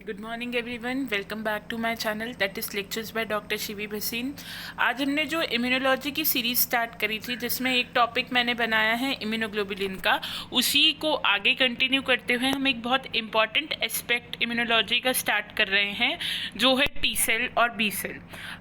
Good morning everyone, welcome back to my channel that is lectures by doctor Shivi Bhasin. आज हमने जो immunology की series start करी थी जिसमें एक टॉपिक मैंने बनाया है इम्यूनोग्लोबुलिन का, उसी को आगे कंटिन्यू करते हुए हम एक बहुत इंपॉर्टेंट एस्पेक्ट इम्यूनोलॉजी का स्टार्ट कर रहे हैं जो है टी सेल और बी सेल।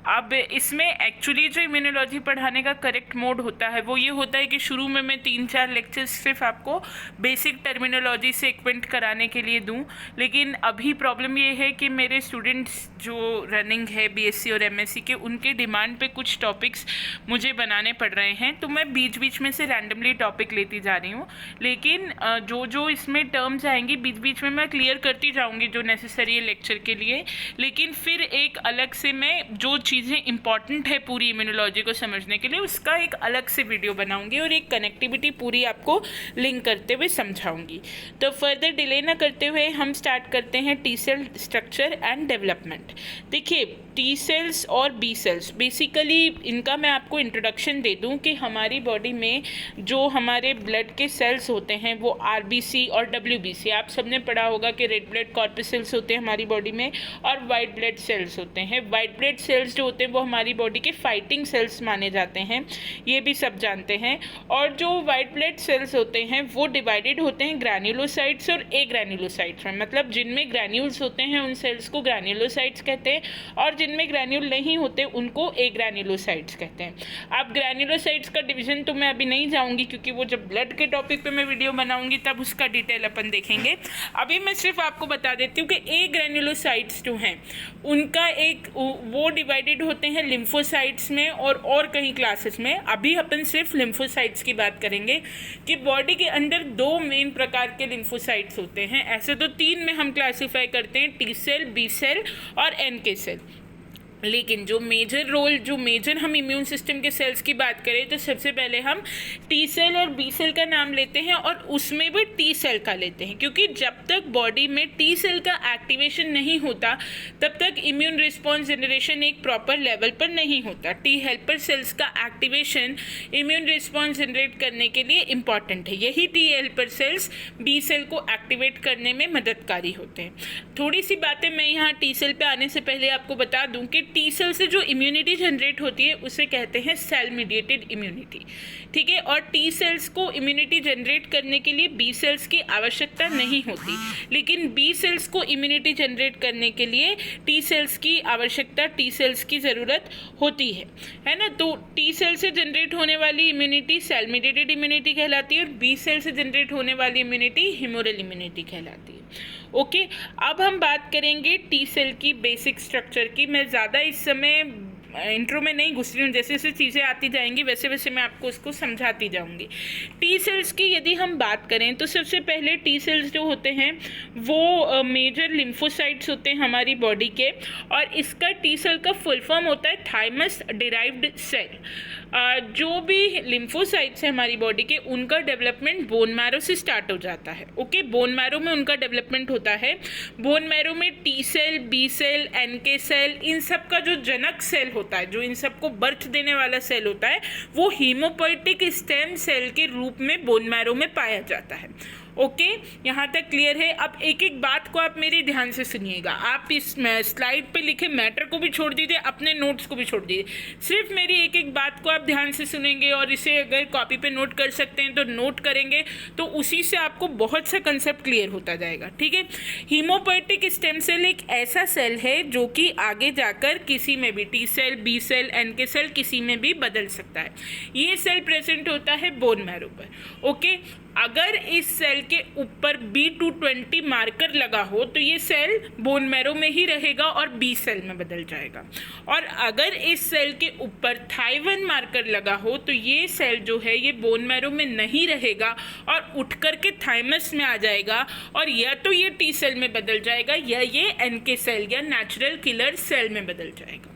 अब इसमें एक्चुअली जो इम्यूनोलॉजी पढ़ाने का करेक्ट मोड होता है वो ये होता है कि शुरू में मैं 3-4 लेक्चर्स सिर्फ आपको बेसिक टर्मिनोलॉजी से एक्वेंट कराने के लिए दूँ, लेकिन अभी प्रॉब्लम ये है कि मेरे स्टूडेंट्स जो रनिंग है बीएससी और एमएससी के, उनके डिमांड पे कुछ टॉपिक्स मुझे बनाने पड़ रहे हैं, तो मैं बीच बीच में से रैंडमली टॉपिक लेती जा रही हूँ। लेकिन जो जो इसमें टर्म्स आएंगी बीच बीच में मैं क्लियर करती जाऊँगी जो नेसेसरी है लेक्चर के लिए। लेकिन फिर एक अलग से मैं जो चीज़ें इंपॉर्टेंट है पूरी इम्यूनोलॉजी को समझने के लिए उसका एक अलग से वीडियो बनाऊँगी और एक कनेक्टिविटी पूरी आपको लिंक करते हुए समझाऊँगी। तो फर्दर डिले ना करते हुए हम स्टार्ट करते हैं T cell structure and development. देखिए, टी सेल्स और बी सेल्स बेसिकली इनका मैं आपको इंट्रोडक्शन दे दूं कि हमारी बॉडी में जो हमारे ब्लड के सेल्स होते हैं वो आरबीसी और डब्ल्यूबीसी, आप सबने पढ़ा होगा कि रेड ब्लड कॉर्पसेल्स होते हैं हमारी बॉडी में और वाइट ब्लड सेल्स होते हैं। वाइट ब्लड सेल्स जो होते हैं वो हमारी बॉडी के फाइटिंग सेल्स माने जाते हैं, ये भी सब जानते हैं। और जो वाइट ब्लड सेल्स होते हैं वो डिवाइडेड होते हैं ग्रैन्युलोसाइट्स और ए ग्रैन्युलोसाइट्स में, मतलब जिनमें ग्रैन्यूल्स होते हैं उन सेल्स को ग्रैन्युलोसाइट्स कहते हैं और जिनमें ग्रैन्यूल नहीं होते उनको एग्रैन्युलोसाइट्स कहते हैं। अब ग्रैन्युलोसाइट्स का डिवीजन तो मैं अभी नहीं जाऊंगी क्योंकि वो जब ब्लड के टॉपिक पे मैं वीडियो बनाऊंगी तब उसका डिटेल अपन देखेंगे। अभी मैं सिर्फ आपको बता देती हूँ कि एग्रैन्युलोसाइट्स जो हैं उनका एक वो डिवाइडेड होते हैं लिम्फोसाइट्स में और कहीं क्लासेस में। अभी अपन सिर्फ लिम्फोसाइट्स की बात करेंगे कि बॉडी के अंदर 2 मेन प्रकार के लिम्फोसाइट्स होते हैं। ऐसे तो 3 में हम क्लासीफाई करते हैं, टी सेल, बी सेल और एनके सेल। लेकिन जो मेजर हम इम्यून सिस्टम के सेल्स की बात करें तो सबसे पहले हम टी सेल और बी सेल का नाम लेते हैं और उसमें भी टी सेल का लेते हैं, क्योंकि जब तक बॉडी में टी सेल का एक्टिवेशन नहीं होता तब तक इम्यून रिस्पॉन्स जनरेशन एक प्रॉपर लेवल पर नहीं होता। टी हेल्पर सेल्स का एक्टिवेशन इम्यून रिस्पॉन्स जनरेट करने के लिए इम्पॉर्टेंट है। यही T helper cells B cell को एक्टिवेट करने में मददगारी होते हैं। थोड़ी सी बातें मैं यहाँ टी सेल पे आने से पहले आपको बता दूँ कि टी सेल से जो इम्यूनिटी जनरेट होती है उसे कहते हैं सेल मीडिएटेड इम्यूनिटी, ठीक है। और टी सेल्स को इम्यूनिटी जनरेट करने के लिए बी सेल्स की आवश्यकता नहीं होती, लेकिन बी सेल्स को इम्यूनिटी जनरेट करने के लिए टी सेल्स की आवश्यकता, टी सेल्स की ज़रूरत होती है ना। तो टी सेल से जनरेट होने वाली इम्यूनिटी सेल मीडिएटेड इम्यूनिटी कहलाती है और बी सेल से जनरेट होने वाली इम्यूनिटी ह्यूमोरल इम्यूनिटी कहलाती है। ओके, अब हम बात करेंगे टी सेल की बेसिक स्ट्रक्चर की। मैं ज़्यादा इस समय इंट्रो में नहीं घुस रही हूँ, जैसे जैसे चीज़ें आती जाएंगी वैसे वैसे मैं आपको उसको समझाती जाऊँगी। टी सेल्स की यदि हम बात करें तो सबसे पहले टी सेल्स जो होते हैं वो मेजर लिम्फोसाइट्स होते हैं हमारी बॉडी के, और इसका टी सेल का फुल फॉर्म होता है थाइमस डिराइव्ड सेल। जो भी लिम्फोसाइट्स हैं हमारी बॉडी के उनका डेवलपमेंट बोन मैरो से स्टार्ट हो जाता है। ओके, बोन मैरो में उनका डेवलपमेंट होता है। बोन मैरो में T cell, B cell, NK cell, इन सब का जो जनक सेल होता है, जो इन सबको बर्थ देने वाला सेल होता है, वो हीमोपोएटिक स्टेम सेल के रूप में बोन मैरो में पाया जाता है। ओके, यहाँ तक क्लियर है। अब एक एक बात को आप मेरे ध्यान से सुनिएगा। आप इस स्लाइड पे लिखे मैटर को भी छोड़ दीजिए, अपने नोट्स को भी छोड़ दीजिए, सिर्फ मेरी एक एक बात को आप ध्यान से सुनेंगे और इसे अगर कॉपी पे नोट कर सकते हैं तो नोट करेंगे, तो उसी से आपको बहुत सा कंसेप्ट क्लियर होता जाएगा, ठीक है। हीमोपोएटिक स्टेम सेल एक ऐसा सेल है जो कि आगे जाकर किसी में भी, T cell, B cell, NK cell, किसी में भी बदल सकता है। ये सेल प्रेजेंट होता है बोन मैरो पर। ओके, अगर इस सेल के ऊपर B220 मार्कर लगा हो तो ये सेल बोन मैरो में ही रहेगा और बी सेल में बदल जाएगा। और अगर इस सेल के ऊपर Thy1 मार्कर लगा हो तो ये सेल जो है ये बोन मैरो में नहीं रहेगा और उठ करके थाइमस में आ जाएगा, और या तो ये टी सेल में बदल जाएगा या ये एनके सेल या नेचुरल किलर सेल में बदल जाएगा,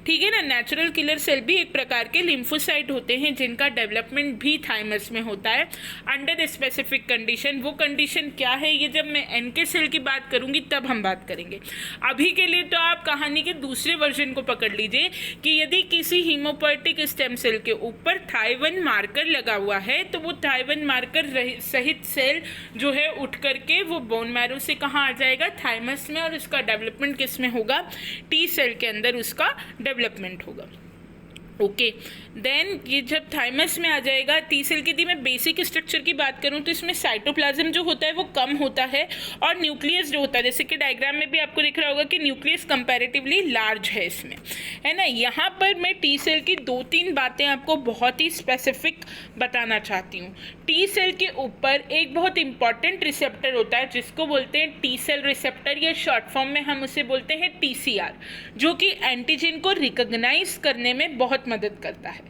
ठीक है ना। नेचुरल किलर सेल भी एक प्रकार के लिम्फोसाइट होते हैं जिनका डेवलपमेंट भी थाइमस में होता है अंडर स्पेसिफिक कंडीशन। वो कंडीशन क्या है ये जब मैं एनके सेल की बात करूंगी तब हम बात करेंगे। अभी के लिए तो आप कहानी के दूसरे वर्जन को पकड़ लीजिए कि यदि किसी हीमोपोएटिक स्टेम सेल के ऊपर थाई1 मार्कर लगा हुआ है तो वो थाई1 मार्कर सहित सेल जो है उठ करके वो बोन मैरो से कहाँ आ जाएगा, थाइमस में, और उसका डेवलपमेंट किस में होगा, टी सेल के अंदर उसका डेवलपमेंट होगा। ओके देन ये जब थाइमस में आ जाएगा, टी सेल की यदि मैं बेसिक स्ट्रक्चर की बात करूं तो इसमें साइटोप्लाज्म जो होता है वो कम होता है और न्यूक्लियस जो होता है, जैसे कि डायग्राम में भी आपको दिख रहा होगा कि न्यूक्लियस कंपैरेटिवली लार्ज है इसमें, है ना। यहाँ पर मैं टी सेल की 2-3 बातें आपको बहुत ही स्पेसिफिक बताना चाहती हूँ। टी सेल के ऊपर एक बहुत इंपॉर्टेंट रिसेप्टर होता है जिसको बोलते हैं टी सेल रिसेप्टर, या शॉर्ट फॉर्म में हम उसे बोलते हैं TCR, जो कि एंटीजन को रिकॉग्नाइज करने में बहुत मदद करता है।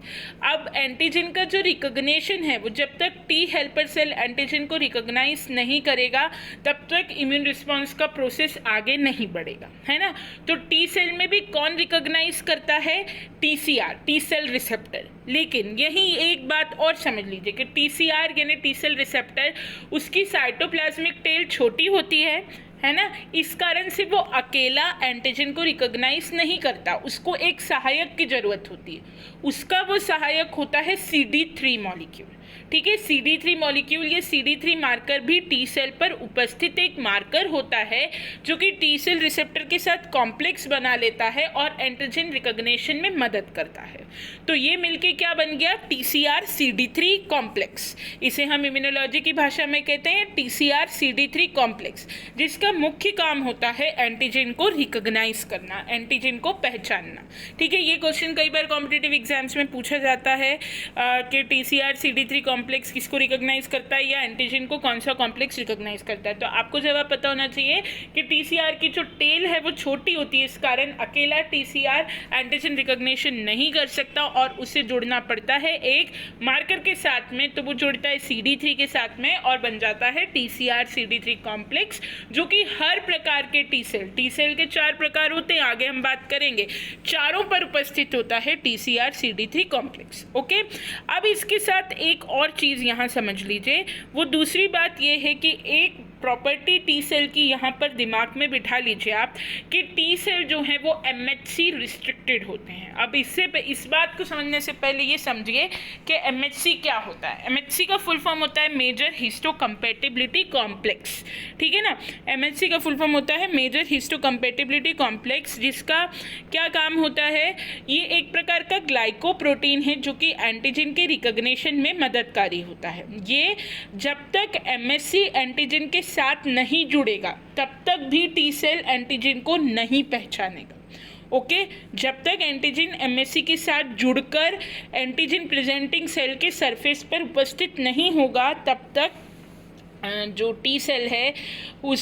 अब एंटीजन का जो रिकॉग्निशन है वो जब तक टी हेल्पर सेल एंटीजन को रिकॉग्नाइज नहीं करेगा तब तक इम्यून रिस्पॉन्स का प्रोसेस आगे नहीं बढ़ेगा, है ना। तो टी सेल में भी कौन रिकॉग्नाइज करता है, TCR, टी सेल रिसेप्टर। लेकिन यही एक बात और समझ लीजिए कि TCR यानी टी सेल रिसेप्टर, उसकी साइटोप्लाज्मिक टेल छोटी होती है ना, इस कारण से वो अकेला एंटीजन को रिकॉग्नाइज नहीं करता, उसको एक सहायक की जरूरत होती है। उसका वो सहायक होता है CD3 मॉलिक्यूल। ठीक है, CD3 मॉलिक्यूल, ये CD3 मार्कर भी टी सेल पर उपस्थित एक मार्कर होता है जो कि टी सेल रिसेप्टर के साथ कॉम्प्लेक्स बना लेता है और एंटीजन रिकॉग्निशन में मदद करता है। तो ये मिलके क्या बन गया, TCR CD3 कॉम्प्लेक्स। इसे हम इम्यूनोलॉजी की भाषा में कहते हैं TCR CD3 कॉम्प्लेक्स, जिसका मुख्य काम होता है एंटीजन को रिकॉग्नाइज करना, एंटीजन को पहचानना। ठीक है, ये क्वेश्चन कई बार कॉम्पिटिटिव एग्जाम्स में पूछा जाता है कि TCR CD3 कॉम्प्लेक्स किसको रिकॉग्नाइज करता है या एंटीजन को कौन सा कॉम्प्लेक्स रिकॉग्नाइज करता है। तो आपको जवाब पता होना चाहिए कि TCR की जो टेल है वो छोटी होती है, इस कारण अकेला TCR एंटीजन रिकॉग्निशन नहीं कर सकता और उसे जुड़ना पड़ता है एक मार्कर के साथ में। तो वो जुड़ता है CD3 के साथ में और बन जाता है TCR CD3 कॉम्प्लेक्स, जो कि हर प्रकार के टी सेल के 4 प्रकार होते हैं, आगे हम बात करेंगे, चारों पर उपस्थित होता है TCR CD3 कॉम्प्लेक्स। ओके, अब इसके साथ एक और चीज़ यहाँ समझ लीजिए, वो दूसरी बात ये है कि एक प्रॉपर्टी टी सेल की यहाँ पर दिमाग में बिठा लीजिए आप कि टी सेल जो है वो MHC रिस्ट्रिक्टेड होते हैं। अब इस बात को समझने से पहले ये समझिए कि MHC क्या होता है। MHC का फुल फॉर्म होता है मेजर हिस्टोकम्पैटिबिलिटी कॉम्प्लेक्स। ठीक है ना, MHC का फुल फॉर्म होता है मेजर हिस्टोकम्पैटिबिलिटी कॉम्प्लेक्स, जिसका क्या काम होता है, ये एक प्रकार का ग्लाइकोप्रोटीन है जो कि एंटीजन के रिकॉग्निशन में मददकारी होता है। ये जब तक MHC एंटीजन के साथ नहीं जुड़ेगा तब तक भी टी सेल एंटीजन को नहीं पहचानेगा। ओके, जब तक एंटीजन MHC के साथ जुड़कर एंटीजन प्रेजेंटिंग सेल के सरफेस पर उपस्थित नहीं होगा तब तक जो टी सेल है वो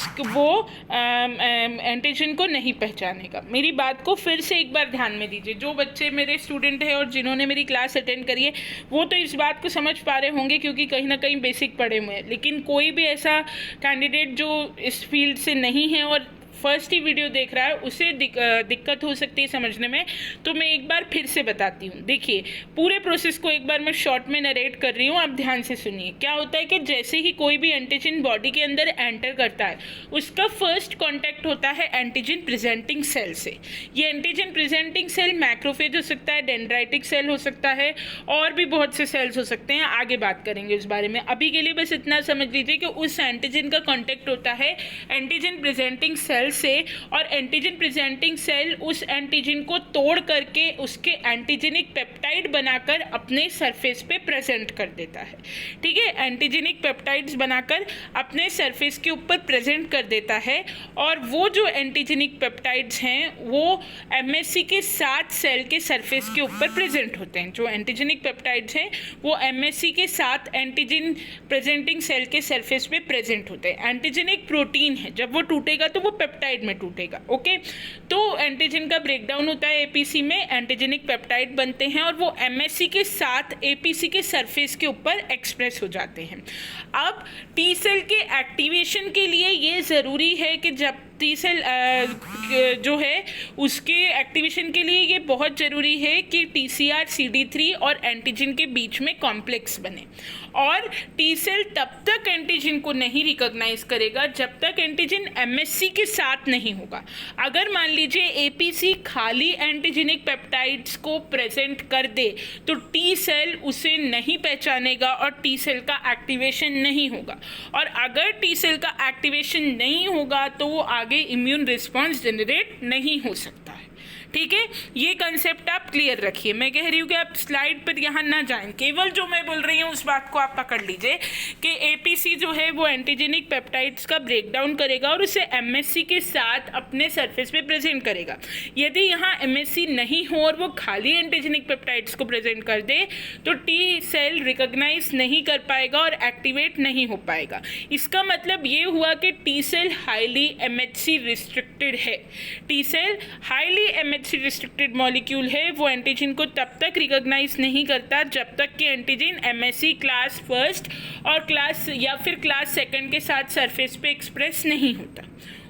एंटीजन को नहीं पहचानेगा। मेरी बात को फिर से एक बार ध्यान में दीजिए। जो बच्चे मेरे स्टूडेंट हैं और जिन्होंने मेरी क्लास अटेंड करी है वो तो इस बात को समझ पा रहे होंगे क्योंकि कहीं ना कहीं बेसिक पढ़े हुए हैं, लेकिन कोई भी ऐसा कैंडिडेट जो इस फील्ड से नहीं है और फर्स्ट ही वीडियो देख रहा है उसे दिक्कत हो सकती है समझने में, तो मैं एक बार फिर से बताती हूँ। देखिए, पूरे प्रोसेस को एक बार मैं शॉर्ट में नरेट कर रही हूँ, आप ध्यान से सुनिए। क्या होता है कि जैसे ही कोई भी एंटीजन बॉडी के अंदर एंटर करता है उसका फर्स्ट कॉन्टैक्ट होता है एंटीजन प्रेजेंटिंग सेल से। ये एंटीजन प्रेजेंटिंग सेल मैक्रोफेज हो सकता है, डेंड्राइटिक सेल हो सकता है, और भी बहुत से सेल्स हो सकते हैं, आगे बात करेंगे इस बारे में। अभी के लिए बस इतना समझ लीजिए कि उस एंटीजन का कॉन्टैक्ट होता है एंटीजन प्रेजेंटिंग सेल से, और एंटीजन प्रेजेंटिंग सेल उस एंटीजन को तोड़ करके उसके एंटीजेनिक पेप्टाइड बनाकर अपने सरफेस पे प्रेजेंट कर देता है। ठीक है, एंटीजेनिक पेप्टाइड्स बनाकर अपने सरफेस के ऊपर प्रेजेंट कर देता है, और वो जो एंटीजेनिक पेप्टाइड्स हैं वो MHC के साथ सेल के सरफेस के ऊपर प्रेजेंट होते हैं। जो एंटीजेनिक पेप्टाइड्स हैं वो MHC के साथ एंटीजन प्रेजेंटिंग सेल के सरफेस पे प्रेजेंट होते हैं। एंटीजेनिक प्रोटीन है, जब वो टूटेगा तो वो पेप्टाइड में टूटेगा। ओके, तो एंटीजन का ब्रेकडाउन होता है APC में, एंटीजेनिक पेप्टाइड बनते हैं और वो MHC के साथ APC के सरफेस के ऊपर एक्सप्रेस हो जाते हैं। अब टी सेल के एक्टिवेशन के लिए ये ज़रूरी है कि जब टी सेल जो है उसके एक्टिवेशन के लिए ये बहुत ज़रूरी है कि TCR CD3 और एंटीजन के बीच में कॉम्प्लेक्स बने। और टी सेल तब तक एंटीजन को नहीं रिकॉग्नाइज करेगा जब तक एंटीजन MSC के साथ नहीं होगा। अगर मान लीजिए APC खाली एंटीजेनिक पेप्टाइड्स को प्रेजेंट कर दे तो टी सेल उसे नहीं पहचानेगा और टी सेल का एक्टिवेशन नहीं होगा। और अगर टी सेल का एक्टिवेशन नहीं होगा तो वो आगे इम्यून रिस्पॉन्स जनरेट नहीं हो सकता है। ठीक है, ये कंसेप्ट आप क्लियर रखिए। मैं कह रही हूँ कि आप स्लाइड पर यहाँ ना जाएं, केवल जो मैं बोल रही हूँ उस बात को आप पकड़ लीजिए कि APC जो है वो एंटीजेनिक पेप्टाइड्स का ब्रेकडाउन करेगा और उसे MSC के साथ अपने सरफेस पे प्रेजेंट करेगा। यदि यहाँ MSC नहीं हो और वो खाली एंटीजेनिक पेप्टाइड्स को प्रेजेंट कर दे तो टी सेल रिकॉग्नाइज नहीं कर पाएगा और एक्टिवेट नहीं हो पाएगा। इसका मतलब ये हुआ कि T cell highly MHC restricted है। T cell highly MHC restricted molecule है, वो एंटीजन को तब तक रिकॉग्नाइज नहीं करता जब तक कि एंटीजन MSC क्लास फर्स्ट और क्लास या फिर क्लास सेकंड के साथ सरफेस पे एक्सप्रेस नहीं होता।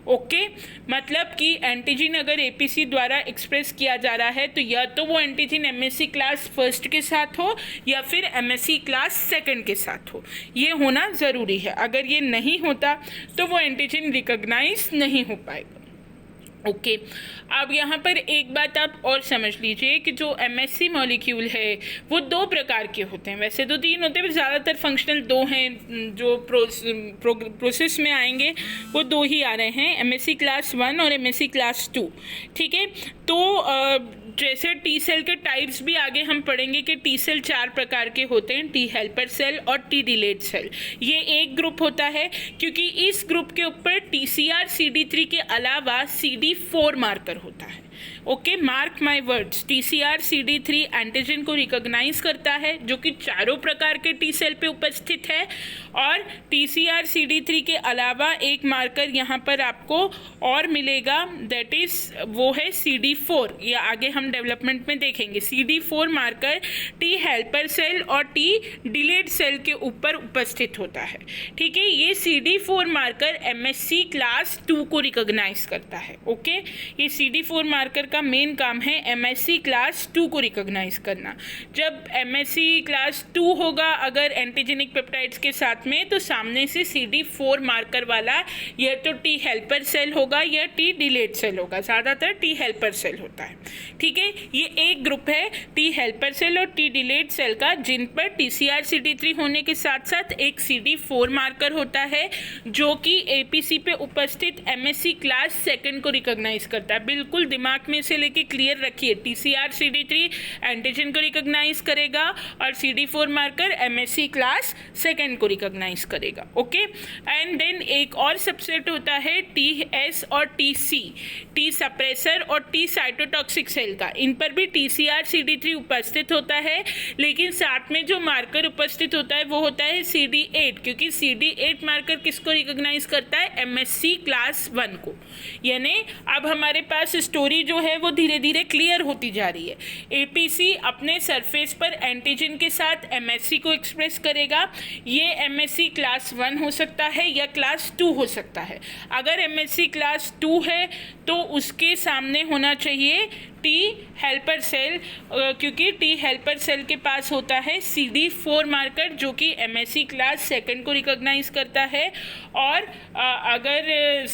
ओके, मतलब कि एंटीजन अगर APC द्वारा एक्सप्रेस किया जा रहा है तो या तो वो एंटीजन MSC क्लास फर्स्ट के साथ हो या फिर MSC क्लास सेकंड के साथ हो, ये होना ज़रूरी है। अगर ये नहीं होता तो वो एंटीजन रिकॉग्नाइज नहीं हो पाएगा। ओके, अब यहाँ पर एक बात आप और समझ लीजिए कि जो MSC मॉलिक्यूल है वो दो प्रकार के होते हैं। वैसे तो 3 होते हैं, ज़्यादातर फंक्शनल 2 हैं जो प्रोसेस में आएंगे, वो 2 ही आ रहे हैं, MSC क्लास 1 और MSC क्लास 2। ठीक है, तो जैसे टी सेल के टाइप्स भी आगे हम पढ़ेंगे कि टी सेल 4 प्रकार के होते हैं, टी हेल्पर सेल और टी डिलेड सेल। ये एक ग्रुप होता है क्योंकि इस ग्रुप के ऊपर TCR CD3 के अलावा CD4 मार्कर होता है। Okay, mark my words, TCR CD3 antigen को रिकॉग्नाइज करता है जो कि चारों प्रकार के टी सेल पे उपस्थित है, और TCR CD3 के अलावा एक मार्कर यहाँ पर आपको और मिलेगा, दैट इज वो है CD4। ये आगे हम डेवलपमेंट में देखेंगे। CD4 marker T helper cell और टी डिलेड सेल के ऊपर उपस्थित होता है। ठीक है, ये CD4 मार्कर MSC क्लास 2 को रिकॉग्नाइज करता है। ओके, ये CD4 मार्कर का मेन काम है MSC क्लास 2 को रिकॉग्नाइज करना। जब MSC क्लास 2 होगा अगर एंटीजेनिक पेप्टाइड्स के साथ में, तो सामने से CD4 मार्कर वाला या तो टी हेल्पर सेल होगा या टी डिलेड सेल होगा, ज़्यादातर टी हेल्पर सेल होता है। ठीक है, ये एक ग्रुप है टी हेल्पर सेल और टी डिलेड सेल का, जिन पर TCR CD3 होने के साथ साथ एक CD4 मार्कर होता है जो कि APC पे उपस्थित MSC क्लास 2 को रिकॉग्नाइज करता है। बिल्कुल दिमाग में से लेके क्लियर रखिए, TCR CD3 एंटीजन को रिकॉग्नाइज करेगा और CD4 मार्कर MSC क्लास 2 को रिकॉग्नाइज करेगा। ओके, एंड देन एक और सबसेट होता है TS और TC, टी सप्रेसर और टी साइटोटॉक्सिक सेल का। इन पर भी TCR CD3 उपस्थित होता है, लेकिन साथ में जो मार्कर उपस्थित होता है वो होता है CD8, क्योंकि CD8 मार्कर किसको रिकॉग्नाइज करता है? MSC क्लास 1 को। यानी अब हमारे पास स्टोरी जो है वो धीरे धीरे क्लियर होती जा रही है। APC अपने सरफेस पर एंटीजन के साथ MSC को एक्सप्रेस करेगा। ये MSC क्लास 1 हो सकता है या क्लास 2 हो सकता है। अगर MSC क्लास 2 है तो उसके सामने होना चाहिए टी हेल्पर सेल, क्योंकि टी हेल्पर सेल के पास होता है CD4 मार्कर जो कि MSC क्लास 2 को रिकॉग्नाइज करता है। और अगर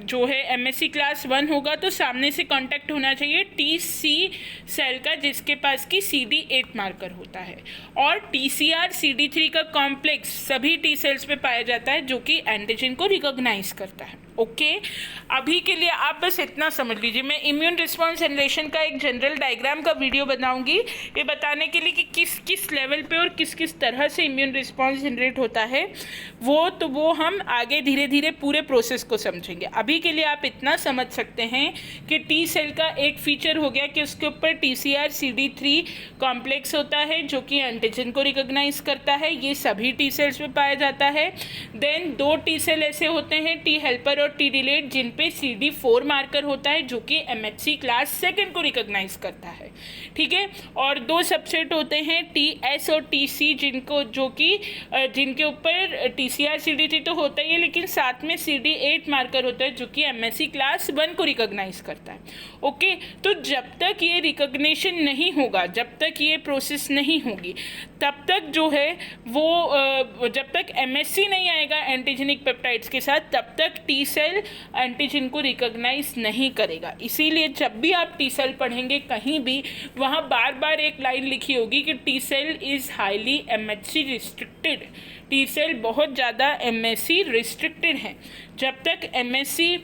जो है MSC क्लास 1 होगा तो सामने से कांटेक्ट होना चाहिए TC सेल का जिसके पास की CD8 मार्कर होता है। और TCR CD3 का कॉम्प्लेक्स सभी टी सेल्स पे पाया जाता है जो कि एंटीजन को रिकॉग्नाइज करता है। ओके, अभी के लिए आप बस इतना समझ लीजिए। मैं इम्यून रिस्पॉन्स जनरेशन का एक जनरल डायग्राम का वीडियो बनाऊंगी ये बताने के लिए कि किस किस लेवल पे और किस किस तरह से इम्यून रिस्पॉन्स जनरेट होता है, वो हम आगे धीरे धीरे पूरे प्रोसेस को समझेंगे। अभी के लिए आप इतना समझ सकते हैं कि टी सेल का एक फीचर हो गया कि उसके ऊपर TCR CD3 कॉम्प्लेक्स होता है जो कि एंटीजन को रिकॉग्नाइज करता है। ये सभी टी सेल्स में पाया जाता है। देन 2 टी सेल ऐसे होते हैं टी हेल्पर और टी डिलेट जिन पे CD4 मार्कर होता है जो कि MHC क्लास सेकेंड को रिकॉग्नाइज करता है, ठीक है। और 2 सबसेट होते हैं TS और TC जिनके ऊपर TCR CD3 तो होता ही है, लेकिन साथ में CD8 मार्कर होता है जो कि MSC क्लास 1 को रिकॉग्नाइज करता है। ओके, तो जब तक ये रिकॉग्निशन नहीं होगा, जब तक ये प्रोसेस नहीं होगी, तब तक जो है वो जब तक MSC नहीं आएगा एंटीजेनिक पेप्टाइड्स के साथ, तब तक टी सेल एंटीजन को रिकॉग्नाइज नहीं करेगा। इसीलिए जब भी आप टी सेल पढ़ेंगे कहीं भी, वहाँ बार बार एक लाइन लिखी होगी कि T cell is highly MHC restricted, T cell बहुत ज़्यादा MSC रिस्ट्रिक्टेड है। जब तक MSC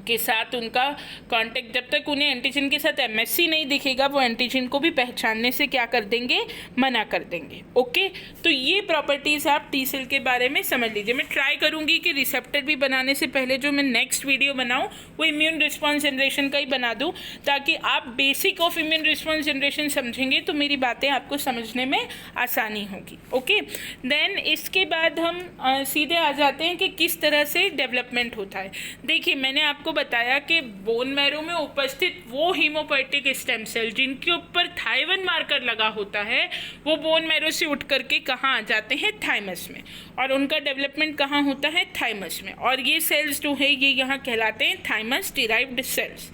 के साथ उनका कांटेक्ट, जब तक उन्हें एंटीजन के साथ MSC नहीं दिखेगा, वो एंटीजन को भी पहचानने से क्या कर देंगे, मना कर देंगे। ओके, तो ये प्रॉपर्टीज़ आप टी सेल के बारे में समझ लीजिए। मैं ट्राई करूँगी कि रिसेप्टर भी बनाने से पहले जो मैं नेक्स्ट वीडियो बनाऊँ वो इम्यून रिस्पॉन्स जनरेशन का ही बना दूँ, ताकि आप basic of immune response generation समझेंगे तो मेरी बातें आपको समझने में आसानी होगी। ओके, देन इसके बाद हम सीधे आ जाते हैं कि किस तरह से डेवलपमेंट होता है। देखिए, मैंने आपको बताया कि बोन मैरो में उपस्थित वो हीमोपोएटिक स्टेम सेल जिनके ऊपर थाइवन मार्कर लगा होता है, वो बोन मैरो से उठ करके कहाँ आ जाते हैं, थाइमस में, और उनका डेवलपमेंट कहाँ होता है, थाइमस में। और ये सेल्स जो है ये यहाँ कहलाते हैं थाइमस डिराइव्ड सेल्स,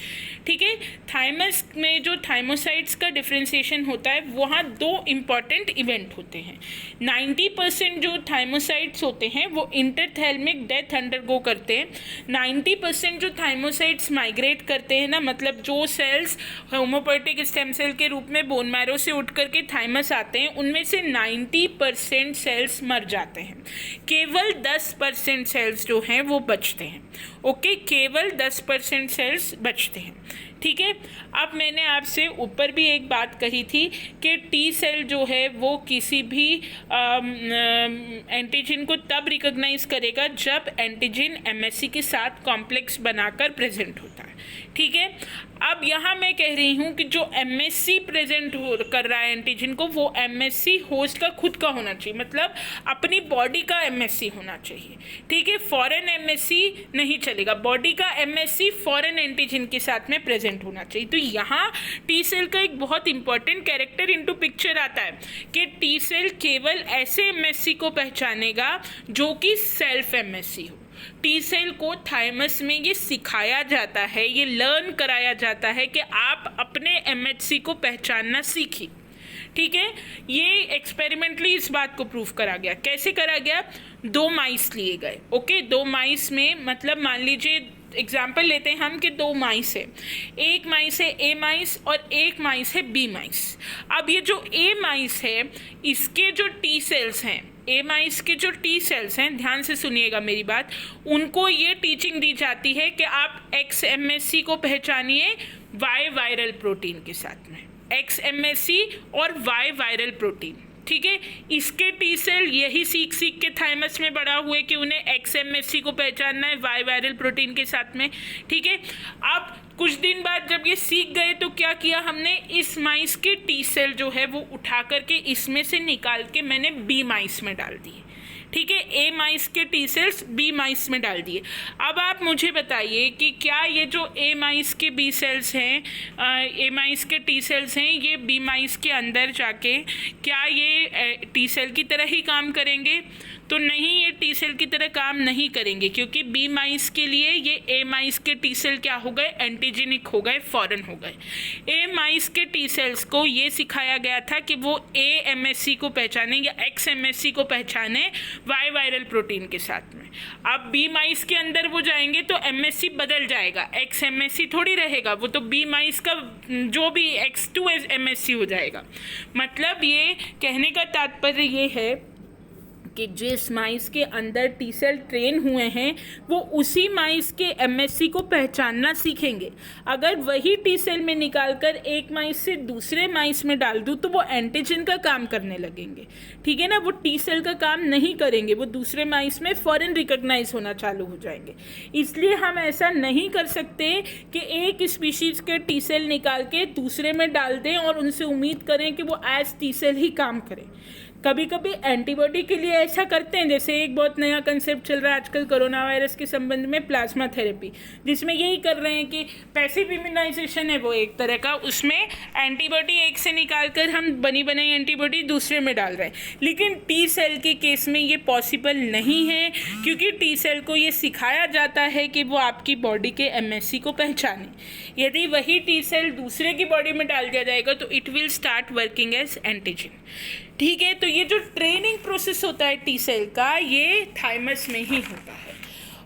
ठीक है। थाइमस में जो थाइमोसाइट्स का डिफ्रेंसिएशन होता है, वहाँ 2 इम्पॉर्टेंट इवेंट होते हैं। 90% जो थाइमोसाइट्स होते हैं वो इंटरथैल्मिक डेथ अंडरगो करते हैं। 90% जो थाइमोसाइट्स माइग्रेट करते हैं ना, मतलब जो सेल्स होमोपोएटिक स्टेम सेल के रूप में बोन मैरो से उठ करके थाइमस आते हैं, उनमें से 90% सेल्स मर जाते हैं। केवल 10% सेल्स जो हैं वो बचते हैं। ओके, केवल 10% सेल्स बचते हैं, ठीक है। अब मैंने आपसे ऊपर भी एक बात कही थी कि टी सेल जो है वो किसी भी एंटीजन को तब रिकॉग्नाइज करेगा जब एंटीजन MSC के साथ कॉम्प्लेक्स बनाकर प्रेजेंट होता है, ठीक है। अब यहाँ मैं कह रही हूँ कि जो MSC प्रेजेंट कर रहा है एंटीजन को, वो MSC होस्ट का खुद का होना चाहिए, मतलब अपनी बॉडी का MSC होना चाहिए, ठीक है। फॉरेन MSC नहीं चलेगा, बॉडी का MSC फॉरेन एंटीजन के साथ में प्रेजेंट होना चाहिए। तो यहाँ टी सेल का एक बहुत इंपॉर्टेंट कैरेक्टर इनटू पिक्चर आता है कि टी सेल केवल ऐसे MSC को पहचानेगा जो कि सेल्फ MSC हो। टी सेल को थाइमस में ये सिखाया जाता है, ये लर्न कराया जाता है कि आप अपने MHC को पहचानना सीखिए, ठीक है। ये एक्सपेरिमेंटली इस बात को प्रूव करा गया। कैसे करा गया, 2 माइस लिए गए। ओके, 2 माइस में, मतलब मान लीजिए एग्जाम्पल लेते हैं हम कि 2 माइस है, एक माइस है A माइस और एक माइस है B माइस। अब ये जो A माइस है, इसके जो टी सेल्स हैं, A माइस के जो टी सेल्स हैं, ध्यान से सुनिएगा मेरी बात, उनको ये टीचिंग दी जाती है कि आप X MSC को पहचानिए Y वायरल प्रोटीन के साथ में, X MSC और Y वायरल प्रोटीन, ठीक है। इसके टी सेल यही सीख के थाइमस में बड़ा हुए कि उन्हें X MSC को पहचानना है Y वायरल प्रोटीन के साथ में, ठीक है। अब कुछ दिन बाद जब ये सीख गए तो क्या किया हमने, इस माइस के टी सेल जो है वो उठा करके इसमें से निकाल के मैंने B माइस में डाल दिए, ठीक है। A माइस के टी सेल्स B माइस में डाल दिए। अब आप मुझे बताइए कि क्या ये जो A माइस के B सेल्स हैं, A माइस के टी सेल्स हैं, ये B माइस के अंदर जाके क्या ये टी सेल की तरह ही काम करेंगे? तो नहीं, ये टी सेल की तरह काम नहीं करेंगे, क्योंकि B माइस के लिए ये A माइस के टी सेल क्या हो गए, एंटीजेनिक हो गए, फॉरेन हो गए। A माइस के टी सेल्स को ये सिखाया गया था कि वो A MSC को पहचाने या X MSC को पहचाने Y वायरल प्रोटीन के साथ में। अब B माइस के अंदर वो जाएंगे तो MSC बदल जाएगा, X MSC थोड़ी रहेगा, वो तो B माइस का जो भी X2 MSC हो जाएगा। मतलब ये कहने का तात्पर्य ये है कि जिस माइस के अंदर टी सेल ट्रेन हुए हैं वो उसी माइस के MSC को पहचानना सीखेंगे। अगर वही टी सेल में निकालकर एक माइस से दूसरे माइस में डाल दूँ तो वो एंटीजन का काम करने लगेंगे, ठीक है ना। वो टी सेल का काम नहीं करेंगे, वो दूसरे माइस में फॉरेन रिकॉग्नाइज होना चालू हो जाएंगे। इसलिए हम ऐसा नहीं कर सकते कि एक स्पीशीज़ के टी सेल निकाल के दूसरे में डाल दें और उनसे उम्मीद करें कि वो एज टी सेल ही काम करें। कभी कभी एंटीबॉडी के लिए ऐसा करते हैं, जैसे एक बहुत नया कंसेप्ट चल रहा है आजकल कोरोना वायरस के संबंध में, प्लाज्मा थेरेपी, जिसमें यही कर रहे हैं कि पैसिव इम्यूनाइजेशन है वो एक तरह का, उसमें एंटीबॉडी एक से निकालकर हम बनी बनाई एंटीबॉडी दूसरे में डाल रहे हैं। लेकिन टी सेल के केस में ये पॉसिबल नहीं है, क्योंकि टी सेल को ये सिखाया जाता है कि वो आपकी बॉडी के एमएससी को पहचाने। यदि वही टी सेल दूसरे की बॉडी में डाल दिया जाएगा तो it will start working as antigen. ठीक है, तो ये जो ट्रेनिंग प्रोसेस होता है टी सेल का, ये थाइमस में ही होता है।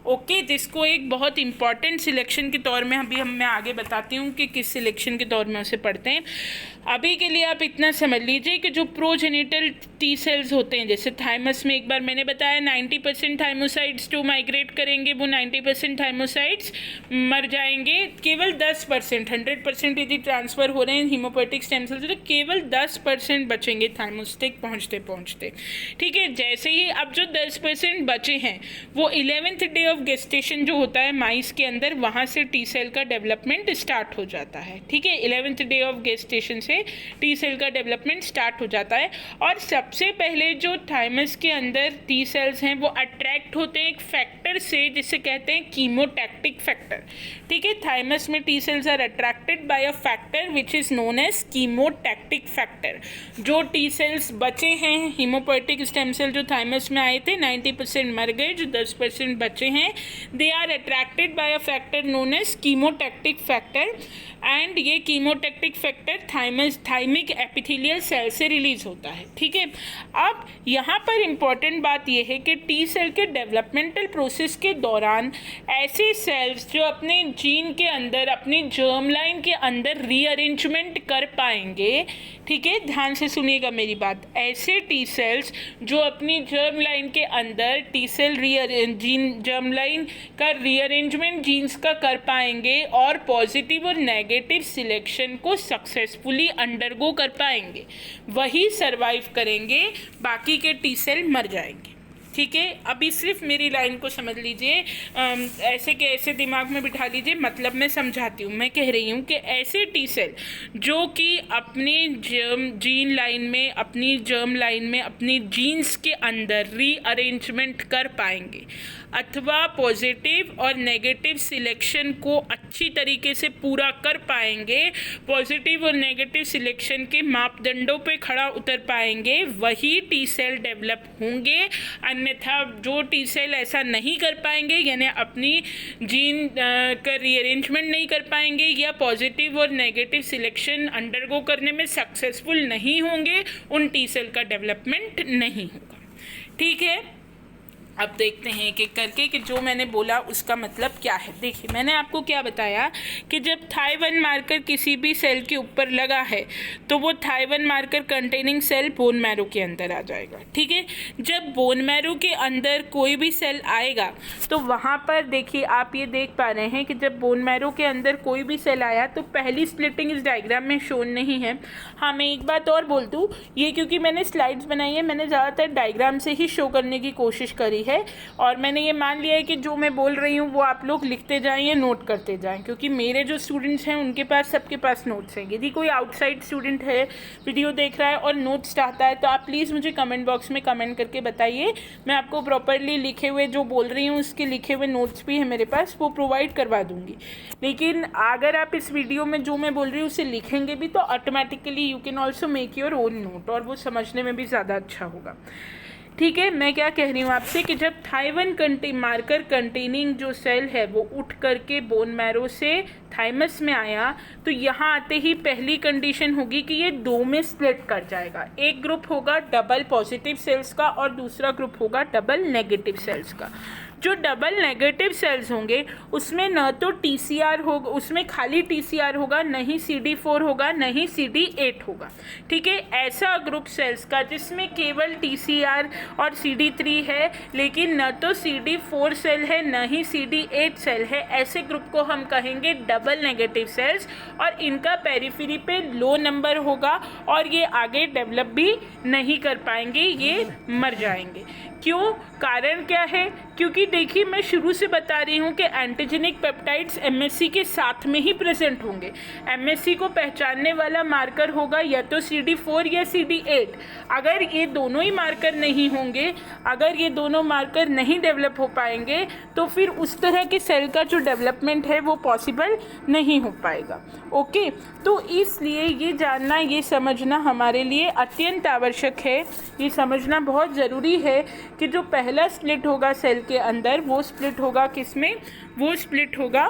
ओके, जिसको एक बहुत इंपॉर्टेंट सिलेक्शन के तौर में मैं आगे बताती हूँ कि किस सिलेक्शन के तौर में उसे पढ़ते हैं। अभी के लिए आप इतना समझ लीजिए कि जो प्रोजेनिटल टी सेल्स होते हैं, जैसे थाइमस में एक बार मैंने बताया 90% थाइमोसाइट्स जो माइग्रेट करेंगे वो 90% थाइमोसाइट्स मर जाएंगे, केवल 10%, 100% यदि ट्रांसफ़र हो रहे हैं हीमोपोएटिक स्टेम सेल्स तो केवल 10% बचेंगे थाइमस तक पहुँचते पहुँचते। ठीक है, जैसे ही अब जो 10% बचे हैं वो 11th डे ऑफ गेस्टेशन जो होता है माइस के अंदर, वहाँ से टी सेल का डेवलपमेंट स्टार्ट हो जाता है। ठीक है, 11th डे ऑफ गेस्टेशन से टी सेल का डेवलपमेंट स्टार्ट हो जाता है। और सबसे पहले जो थाइमस के अंदर टी सेल्स हैं वो अट्रैक्ट होते हैं एक फैक्टर से, जिसे कहते हैं कीमोटैक्टिक फैक्टर। ठीक है, थाइमस में T cells are attracted by a factor which is known as chemotactic factor. जो टी सेल्स बचे हैं, हीमोपोएटिक स्टेम सेल जो थाइमस में आए थे 90% मर गए, जो 10% बचे हैं they are attracted by a factor known as chemotactic factor, and ये chemotactic factor thymic epithelial cell से रिलीज होता है। ठीक है, अब यहाँ पर इम्पॉर्टेंट बात यह है कि टी सेल के डेवलपमेंटल प्रोसेस के दौरान ऐसे सेल्स जो अपने जीन के अंदर, अपनी जर्म लाइन के अंदर रीअरेंजमेंट कर पाएंगे, ठीक है, ध्यान से सुनिएगा मेरी बात, ऐसे टी सेल्स जो अपनी जर्म लाइन के अंदर टी सेल जर्म लाइन का रीअरेंजमेंट जीन्स का कर पाएंगे और पॉजिटिव और नेगेटिव सिलेक्शन को सक्सेसफुली अंडरगो कर पाएंगे, वही सरवाइव करेंगे, बाकी के टी सेल मर जाएंगे। ठीक है, अभी सिर्फ मेरी लाइन को समझ लीजिए, ऐसे के ऐसे दिमाग में बिठा लीजिए, मतलब मैं समझाती हूँ। मैं कह रही हूँ कि ऐसे टी सेल जो कि अपने जीन लाइन में, अपनी जर्म लाइन में, अपनी जीन्स के अंदर रीअरेंजमेंट कर पाएंगे अथवा पॉजिटिव और नेगेटिव सिलेक्शन को अच्छी तरीके से पूरा कर पाएंगे, पॉजिटिव और नेगेटिव सिलेक्शन के मापदंडों पे खड़ा उतर पाएंगे, वही टी सेल डेवलप होंगे। अन्यथा जो टी सेल ऐसा नहीं कर पाएंगे, यानी अपनी जीन का रीअरेंजमेंट नहीं कर पाएंगे या पॉजिटिव और नेगेटिव सिलेक्शन अंडरगो करने में सक्सेसफुल नहीं होंगे, उन टी सेल का डेवलपमेंट नहीं होगा। ठीक है, अब देखते हैं कि करके कि जो मैंने बोला उसका मतलब क्या है। देखिए, मैंने आपको क्या बताया कि जब थाई1 मार्कर किसी भी सेल के ऊपर लगा है तो वो थाई1 marker containing cell bone marrow के अंदर आ जाएगा। ठीक है, जब बोन मैरो के अंदर कोई भी सेल आएगा तो वहाँ पर देखिए, आप ये देख पा रहे हैं कि जब बोन मैरो के अंदर कोई भी सेल आया तो पहली स्प्लिटिंग इस डायग्राम में शोन नहीं है। हाँ, मैं एक बात और बोल दूँ, ये क्योंकि मैंने स्लाइड्स बनाई है, मैंने ज़्यादातर डायग्राम से ही शो करने की कोशिश करी है और मैंने ये मान लिया है कि जो मैं बोल रही हूँ वो आप लोग लिखते जाएं या नोट करते जाएं, क्योंकि मेरे जो स्टूडेंट्स हैं उनके पास, सबके पास नोट्स हैं। यदि कोई आउटसाइड स्टूडेंट है, वीडियो देख रहा है और नोट्स चाहता है तो आप प्लीज़ मुझे कमेंट बॉक्स में कमेंट करके बताइए, मैं आपको प्रॉपरली लिखे हुए जो बोल रही हूँ उसके लिखे हुए नोट्स भी हैं मेरे पास, वो प्रोवाइड करवा दूँगी। लेकिन अगर आप इस वीडियो में जो मैं बोल रही हूँ उसे लिखेंगे भी तो automatically you can also make your own note, और वो समझने में भी ज़्यादा अच्छा होगा। ठीक है, मैं क्या कह रही हूँ आपसे कि जब थाई1 मार्कर कंटेनिंग जो सेल है वो उठ करके बोन मैरो से थाइमस में आया तो यहाँ आते ही पहली कंडीशन होगी कि ये दो में स्प्लिट कर जाएगा। एक ग्रुप होगा डबल पॉजिटिव सेल्स का और दूसरा ग्रुप होगा डबल नेगेटिव सेल्स का। जो डबल नेगेटिव सेल्स होंगे उसमें न तो TCR होगा, उसमें खाली TCR होगा, न ही CD4 होगा, न ही CD8 होगा। ठीक है, ऐसा ग्रुप सेल्स का जिसमें केवल TCR और CD3 है लेकिन न तो CD4 सेल है न ही CD8 सेल है, ऐसे ग्रुप को हम कहेंगे डबल नेगेटिव सेल्स, और इनका पेरिफेरी पे लो नंबर होगा और ये आगे डेवलप भी नहीं कर पाएंगे, ये मर जाएंगे। क्यों? कारण क्या है? क्योंकि देखिए मैं शुरू से बता रही हूँ कि एंटीजेनिक पेप्टाइड्स एमएससी के साथ में ही प्रेजेंट होंगे। एमएससी को पहचानने वाला मार्कर होगा या तो CD4 या CD8। अगर ये दोनों ही मार्कर नहीं होंगे, अगर ये दोनों मार्कर नहीं डेवलप हो पाएंगे तो फिर उस तरह के सेल का जो डेवलपमेंट है वो पॉसिबल नहीं हो पाएगा। ओके, तो इसलिए ये जानना, ये समझना हमारे लिए अत्यंत आवश्यक है। ये समझना बहुत ज़रूरी है कि जो पहला स्प्लिट होगा सेल के अंदर, वो स्प्लिट होगा किसमें? वो स्प्लिट होगा,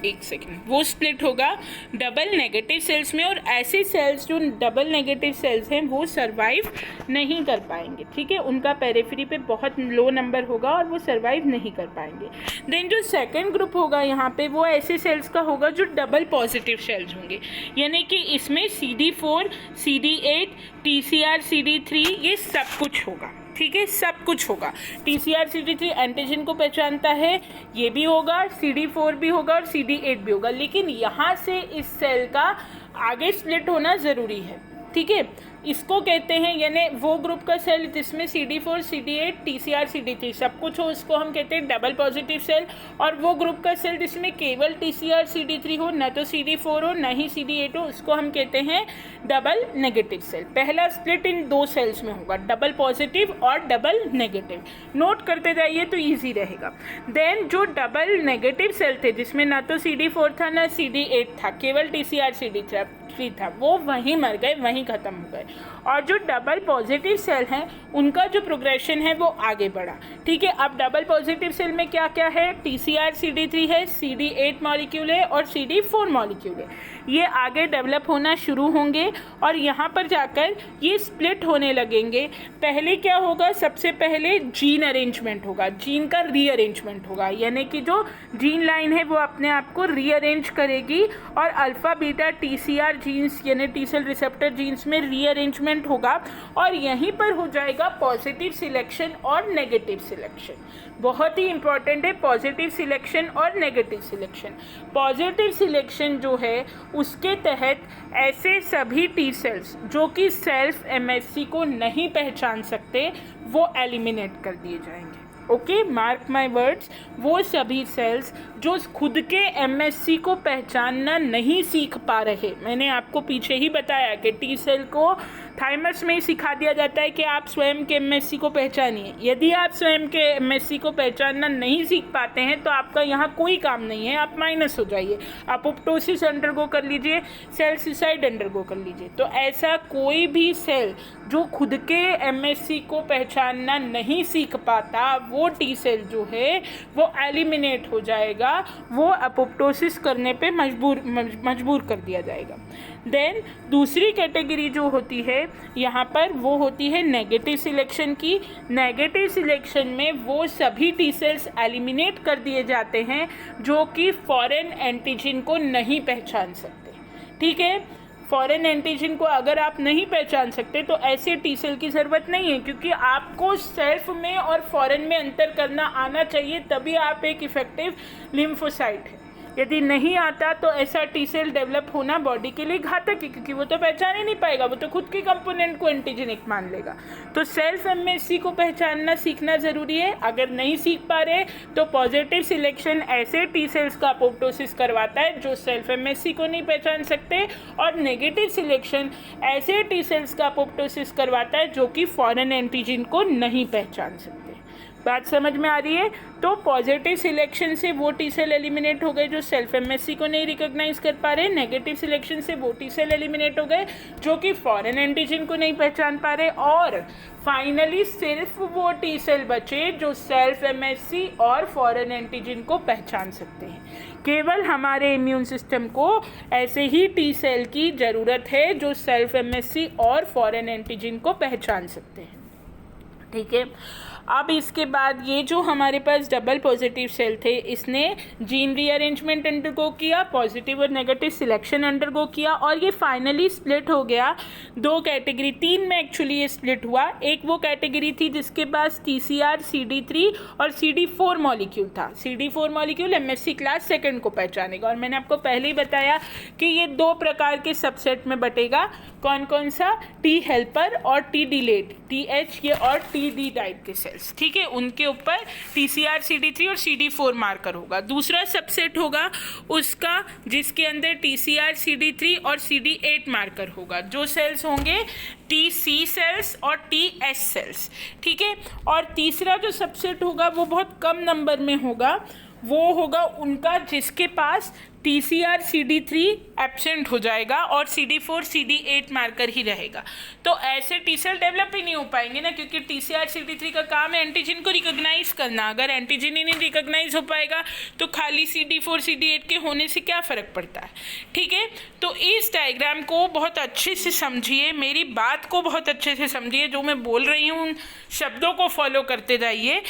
एक सेकेंड, वो स्प्लिट होगा डबल नेगेटिव सेल्स में। और ऐसे सेल्स जो डबल नेगेटिव सेल्स हैं वो सरवाइव नहीं कर पाएंगे, ठीक है, उनका पेरिफेरी पे बहुत लो नंबर होगा और वो सरवाइव नहीं कर पाएंगे। देन जो सेकंड ग्रुप होगा यहाँ पे, वो ऐसे सेल्स का होगा जो डबल पॉजिटिव सेल्स होंगे, यानी कि इसमें CD4, CD8, TCR, CD3 ये सब कुछ होगा, ठीक है, सब कुछ होगा। TCR CD3 एंटीजन को पहचानता है, ये भी होगा, CD4 भी होगा और CD8 भी होगा, लेकिन यहाँ से इस सेल का आगे स्प्लिट होना ज़रूरी है, ठीक है। इसको कहते हैं, यानी वो ग्रुप का सेल जिसमें CD4, CD8, TCR, CD3 सब कुछ हो, उसको हम कहते हैं डबल पॉजिटिव सेल। और वो ग्रुप का सेल जिसमें केवल TCR, CD3 हो, न तो CD4 हो न ही CD8 हो, उसको हम कहते हैं डबल नेगेटिव सेल। पहला स्प्लिट इन दो सेल्स में होगा, डबल पॉजिटिव और डबल नेगेटिव। नोट करते जाइए तो ईजी रहेगा। देन जो डबल नेगेटिव सेल थे जिसमें ना तो CD4 था ना CD8 था, केवल TCR, CD3 था, वो वहीं मर गए, वहीं ख़त्म हो गए। और जो डबल पॉजिटिव सेल हैं उनका जो प्रोग्रेशन है वो आगे बढ़ा, ठीक है। अब डबल पॉजिटिव सेल में क्या क्या है? TCR CD3 है, CD8 मॉलिक्यूल है और CD4 मॉलिक्यूल है। ये आगे डेवलप होना शुरू होंगे और यहाँ पर जाकर ये स्प्लिट होने लगेंगे। पहले क्या होगा? सबसे पहले जीन अरेंजमेंट होगा, जीन का रीअरेंजमेंट होगा, यानी कि जो जीन लाइन है वो अपने आप को रीअरेंज करेगी और अल्फ़ा बीटा TCR जीन्स यानी टी सेल रिसेप्टर जीन्स में रीअरेंजमेंट होगा और यहीं पर हो जाएगा पॉजिटिव सिलेक्शन और नेगेटिव सिलेक्शन। बहुत ही इंपॉर्टेंट है पॉजिटिव सिलेक्शन और नेगेटिव सिलेक्शन। पॉजिटिव सिलेक्शन जो है उसके तहत ऐसे सभी टी सेल्स जो कि सेल्फ MSC को नहीं पहचान सकते वो एलिमिनेट कर दिए जाएंगे। ओके, मार्क माय वर्ड्स, वो सभी सेल्स जो खुद के MSC को पहचानना नहीं सीख पा रहे, मैंने आपको पीछे ही बताया कि टी सेल को थाइमस में ही सिखा दिया जाता है कि आप स्वयं के MSC को पहचानिए। यदि आप स्वयं के MSC को पहचानना नहीं सीख पाते हैं तो आपका यहाँ कोई काम नहीं है, आप माइनस हो जाइए, आप अपोप्टोसिस अंडरगो कर लीजिए, सेल सुसाइड अंडरगो कर लीजिए। तो ऐसा कोई भी सेल जो खुद के MSC को पहचानना नहीं सीख पाता, वो टी सेल जो है वो एलिमिनेट हो जाएगा, वो अपोप्टोसिस करने पे मजबूर कर दिया जाएगा। देन दूसरी कैटेगरी जो होती है यहाँ पर वो होती है नेगेटिव सिलेक्शन की। नेगेटिव सिलेक्शन में वो सभी टी सेल्स एलिमिनेट कर दिए जाते हैं जो कि फॉरेन एंटीजन को नहीं पहचान सकते, ठीक है। फॉरेन एंटीजन को अगर आप नहीं पहचान सकते तो ऐसे टी सेल की ज़रूरत नहीं है, क्योंकि आपको सेल्फ में और फॉरेन में अंतर करना आना चाहिए, तभी आप एक इफेक्टिव लिम्फोसाइट है। यदि नहीं आता तो ऐसा टी सेल डेवलप होना बॉडी के लिए घातक है, क्योंकि वो तो पहचान ही नहीं पाएगा, वो तो खुद के कंपोनेंट को एंटीजेनिक मान लेगा। तो सेल्फ MSC को पहचानना सीखना ज़रूरी है। अगर नहीं सीख पा रहे तो पॉजिटिव सिलेक्शन ऐसे टी सेल्स का अपोप्टोसिस करवाता है जो सेल्फ MSC को नहीं पहचान सकते, और नेगेटिव सिलेक्शन ऐसे टी सेल्स का अपोप्टोसिस करवाता है जो कि फॉरेन एंटीजन को नहीं पहचान सकते। बात समझ में आ रही है? तो पॉजिटिव सिलेक्शन से वो टी सेल एलिमिनेट हो गए जो सेल्फ MSC को नहीं रिकॉग्नाइज कर पा रहे, नेगेटिव सिलेक्शन से वो टी सेल एलिमिनेट हो गए जो कि फॉरेन एंटीजन को नहीं पहचान पा रहे, और फाइनली सिर्फ वो टी सेल बचे जो सेल्फ MSC और फॉरेन एंटीजन को पहचान सकते हैं। केवल हमारे इम्यून सिस्टम को ऐसे ही टी सेल की ज़रूरत है जो सेल्फ MSC और फॉरेन एंटीजन को पहचान सकते हैं, ठीक है। अब इसके बाद ये जो हमारे पास डबल पॉजिटिव सेल थे, इसने जीन रीअरेंजमेंट अंडरगो किया, पॉजिटिव और नेगेटिव सिलेक्शन अंडरगो किया, और ये फाइनली स्प्लिट हो गया दो कैटेगरी, तीन में एक्चुअली ये स्प्लिट हुआ। एक वो कैटेगरी थी जिसके पास TCR CD3 और CD4 मॉलिक्यूल था। CD4 molecule MSC class second को पहचानेगा, और मैंने आपको पहले ही बताया कि ये दो प्रकार के सबसेट में बटेगा। कौन कौन सा? T हेल्पर और T डिलेट, TH ये और TD टाइप के सेल्स, ठीक है, उनके ऊपर TCR CD3 और CD4 मार्कर होगा। दूसरा सबसेट होगा उसका जिसके अंदर TCR CD3 और CD8 मार्कर होगा, जो सेल्स होंगे TC सेल्स और TS सेल्स, ठीक है। और तीसरा जो सबसेट होगा वो बहुत कम नंबर में होगा, वो होगा उनका जिसके पास TCR CD3 एब्सेंट हो जाएगा और CD4 CD8 मार्कर ही रहेगा। तो ऐसे टी सेल डेवलप ही नहीं हो पाएंगे ना, क्योंकि TCR CD3 का काम है एंटीजन को रिकॉग्नाइज करना। अगर एंटीजन ही नहीं रिकॉग्नाइज हो पाएगा तो खाली CD4 CD8 के होने से क्या फ़र्क पड़ता है, ठीक है। तो इस डायग्राम को बहुत अच्छे से समझिए, मेरी बात को बहुत अच्छे से समझिए, जो मैं बोल रही हूँ उन शब्दों को फॉलो करते जाइए।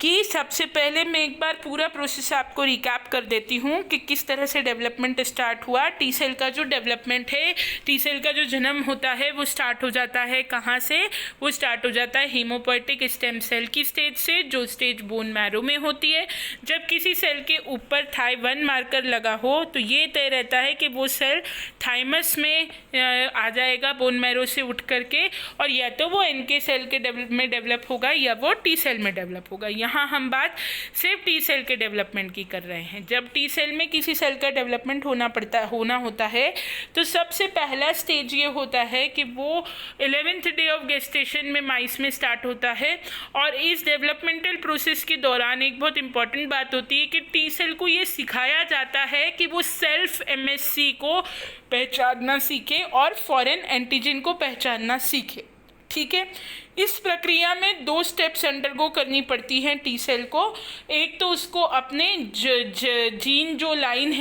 कि सबसे पहले मैं एक बार पूरा प्रोसेस आपको रिकैप कर देती हूँ कि किस तरह से डेवलपमेंट स्टार्ट हुआ। टी सेल का जो डेवलपमेंट है, टी सेल का जो जन्म होता है वो स्टार्ट हो जाता है कहाँ से? वो स्टार्ट हो जाता है हीमोपोएटिक स्टेम सेल की स्टेज से, जो स्टेज बोन मैरो में होती है। जब किसी सेल के ऊपर Thy1 मार्कर लगा हो तो ये तय रहता है कि वो सेल थाइमस में आ जाएगा बोन मैरो से उठ करके, और या तो वो NK सेल के में डेवलप होगा या वो टी सेल में डेवलप होगा। यहाँ हम बात सिर्फ टी सेल के डेवलपमेंट की कर रहे हैं। जब टी सेल में किसी सेल का डेवलपमेंट होना होता है तो सबसे पहला स्टेज ये होता है कि वो 11th डे ऑफ गेस्टेशन में माइस में स्टार्ट होता है। और इस डेवलपमेंटल प्रोसेस के दौरान एक बहुत इंपॉर्टेंट बात होती है कि टी सेल को ये सिखाया जाता है कि वो सेल्फ MSC को पहचानना सीखे और फॉरेन एंटीजन को पहचानना सीखे, ठीक है। इस प्रक्रिया में दो स्टेप्स अंडरगो करनी पड़ती हैं टी सेल को। एक तो उसको अपने जीन लाइन